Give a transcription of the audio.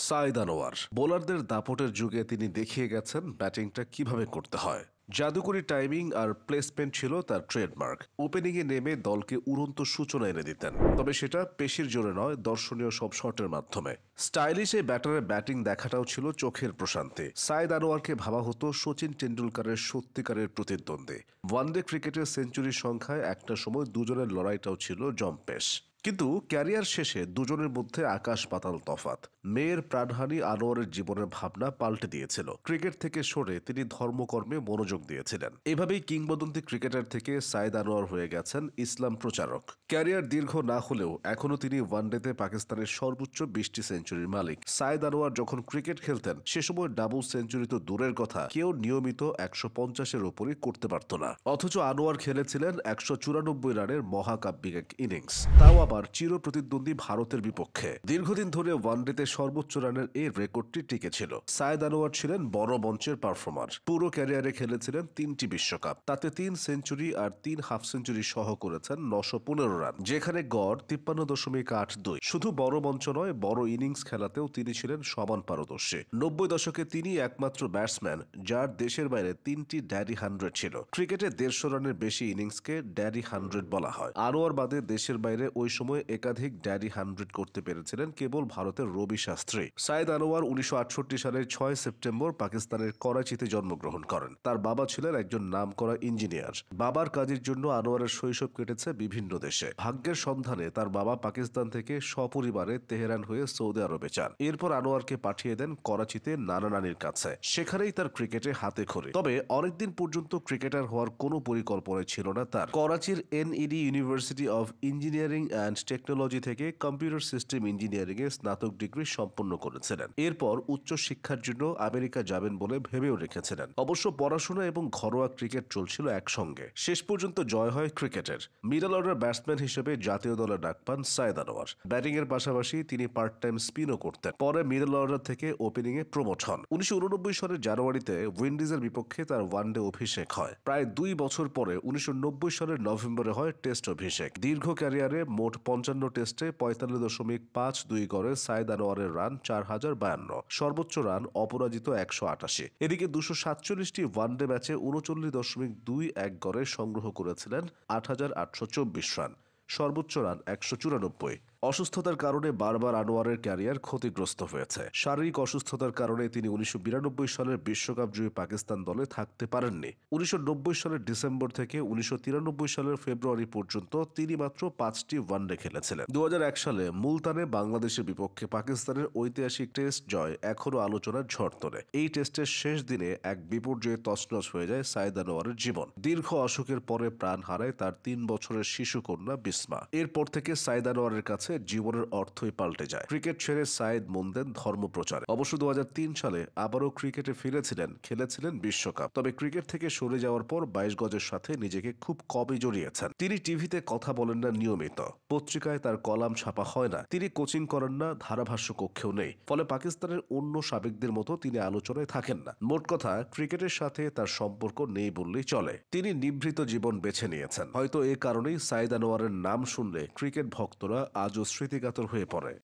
সাইদ আনোয়ার বোলারদের দাপটের যুগে তিনি দেখিয়ে গেছেন ব্যাটিংটা কিভাবে করতে হয়। জাদুকরি টাইমিং আর প্লেসমেন্ট ছিল তার ট্রেডমার্ক। ওপেনিংয়ে নেমে দলকে উড়ন্ত সূচনা এনে দিতেন, তবে সেটা পেশির জোরে নয়, দর্শনীয় সব শটের মাধ্যমে। স্টাইলিশ এই ব্যাটারের ব্যাটিং দেখাটাও ছিল চোখের প্রশান্তি। সাইদ আনোয়ারকে ভাবা হতো সচিন টেন্ডুলকারের সত্যিকারের প্রতিদ্বন্দ্বী। ওয়ানডে ক্রিকেটের সেঞ্চুরির সংখ্যায় একটা সময় দুজনের লড়াইটাও ছিল জম্পেশ। কিন্তু ক্যারিয়ার শেষে দুজনের মধ্যে আকাশ পাতাল তফাত। মেয়ের প্রাণহানি আনোয়ারের জীবনের ভাবনা পাল্টে দিয়েছিল। ক্রিকেট থেকে সরে তিনি ধর্মকর্মে মনোযোগ দিয়েছিলেন। এভাবেই কিংবদন্তি ক্রিকেটার থেকে সাইদ আনোয়ার হয়ে গেছেন ইসলাম প্রচারক। ক্যারিয়ার দীর্ঘ না হলেও এখনও তিনি ওয়ানডেতে পাকিস্তানের সর্বোচ্চ 20টি সেঞ্চুরির মালিক। সাইদ আনোয়ার যখন ক্রিকেট খেলতেন সে সময় ডাবল সেঞ্চুরি তো দূরের কথা, কেউ নিয়মিত 150-এর ওপরই করতে পারত না। অথচ আনোয়ার খেলেছিলেন 194 রানের মহাকাব্যিক এক ইনিংস, তাও আবার চির প্রতিদ্বন্দ্বী ভারতের বিপক্ষে। দীর্ঘদিন ধরে ওয়ানডেতে সর্বোচ্চ রানের এই রেকর্ডটি টিকে ছিল। সাইদ আনোয়ার ছিলেন বড় মঞ্চের পারফর্মার। পুরো ক্যারিয়ারে খেলেছিলেন 3টি বিশ্বকাপ, তাতে 3 সেঞ্চুরি আর 3 হাফ সেঞ্চুরি সহ করেছেন 915 রান, যেখানে গড় 53.82। শুধু বড় মঞ্চ নয়, বড় ইনিংস খেলাতেও তিনি ছিলেন সমান পারদর্শী। 90 দশকে তিনি একমাত্র ব্যাটসম্যান যার দেশের বাইরে 3টি ড্যাডি 100 ছিল। ক্রিকেটে 150 রানের বেশি ইনিংসকে ড্যাডি 100 বলা হয়। আনোয়ার বাদে দেশের বাইরে ওই সময় একাধিক ড্যাডি 100 করতে পেরেছিলেন কেবল ভারতের রবি শাস্ত্রী। সাইদ আনোয়ার 1968 সালের 6 সেপ্টেম্বর পাকিস্তানের করাচিতে জন্মগ্রহণ করেন। তার বাবা ছিলেন একজন নামকরা ইঞ্জিনিয়ার। বাবার কাজের জন্য আনোয়ারের শৈশব কেটেছে বিভিন্ন দেশে। ভাগ্যের সন্ধানে তার বাবা পাকিস্তান থেকে সপরিবারে তেহরান হয়ে সৌদি আরবে যান। এরপর আনোয়ারকে পাঠিয়ে দেন করাচিতে নানা নানির কাছে। সেখানেই তার ক্রিকেটে হাতে খড়ি। তবে অনেকদিন পর্যন্ত ক্রিকেটার হওয়ার কোনো পরিকল্পনা ছিল না তার। করাচির NED university of engineering and technology থেকে কম্পিউটার সিস্টেম ইঞ্জিনিয়ারিং এ স্নাতক ডিগ্রি সম্পন্ন করেছিলেন। এরপর উচ্চ শিক্ষার জন্য আমেরিকা যাবেন বলে ভেবেও রেখেছিলেন। অবশ্য পড়াশোনা এবং ঘরোয়া ক্রিকেট চলছিল একসঙ্গে। শেষ পর্যন্ত জয় হয় ক্রিকেটের। মিডল অর্ডার ব্যাটসম্যান হিসেবে জাতীয় দলে ডাক পান সাইদ আনোয়ার। ব্যাটিং এর পাশাপাশি তিনি পার্ট টাইম স্পিনও করতেন। পরে মিডল অর্ডার থেকে ওপেনিং এ প্রমোট হন। 1989 সালের জানুয়ারিতে উইন্ডিজের বিপক্ষে তার ওয়ানডে অভিষেক হয়। প্রায় 2 বছর পরে 1990 সালের নভেম্বরে হয় টেস্ট অভিষেক। দীর্ঘ ক্যারিয়ারে মোট 55 টেস্টে 45.52 গড়ে সাইদ আনোয়ারের রান 4052, সর্বোচ্চ রান অপরাজিত 188। এদিকে 247টি ওয়ানডে ম্যাচে 39.21 গড়ে সংগ্রহ করেছিলেন 8824 রান, সর্বোচ্চ রান 194। অসুস্থতার কারণে বারবার আনোয়ারের ক্যারিয়ার ক্ষতিগ্রস্ত হয়েছে। শারীরিক অসুস্থতার কারণে তিনি 1992 সালের বিশ্বকাপ জয়ী পাকিস্তান দলে থাকতে পারেননি। 1990 সালের ডিসেম্বর থেকে 1993 সালের ফেব্রুয়ারি পর্যন্ত তিনি মাত্র 5টি ওয়ানডে খেলেছিলেন। 2001 সালে মুলতানে বাংলাদেশের বিপক্ষে পাকিস্তানের ঐতিহাসিক টেস্ট জয় এখনও আলোচনার ঝড় তোলে। এই টেস্টের শেষ দিনে এক বিপর্যয়ে তছনছ হয়ে যায় সাইদ আনোয়ারের জীবন। দীর্ঘ অসুখের পরে প্রাণ হারায় তার 3 বছরের শিশুকন্যা বিসমা। এরপর থেকে সাইদ আনোয়ারের কাছে জীবনের অর্থই পাল্টে যায়। ক্রিকেট ছেড়ে সাইদ মন দেন ধর্মপ্রচারে। অবশ্য 2003 সালে আবারও ক্রিকেটে ফিরেছিলেন, খেলেছিলেন বিশ্বকাপ। তবে ক্রিকেট থেকে সরে যাওয়ার পর 22 গজের সাথে নিজেকে খুব কমই জড়িয়েছেন। তিনি টিভিতে কথা বলেন না নিয়মিত, পত্রিকায় তার কলাম ছাপা হয় না, তিনি কোচিং করেন না, ধারাভাষ্য কক্ষেও নেই। ফলে পাকিস্তানের অন্য সাবেকদের মতো তিনি আলোচনায় থাকেন না। মোট কথা, ক্রিকেটের সাথে তার সম্পর্ক নেই বললেই চলে। তিনি নিভৃত জীবন বেছে নিয়েছেন। হয়তো এ কারণেই সাইদ আনোয়ারের নাম শুনলে ক্রিকেট ভক্তরা আজও স্মৃতিকাতর হয়ে পড়ে।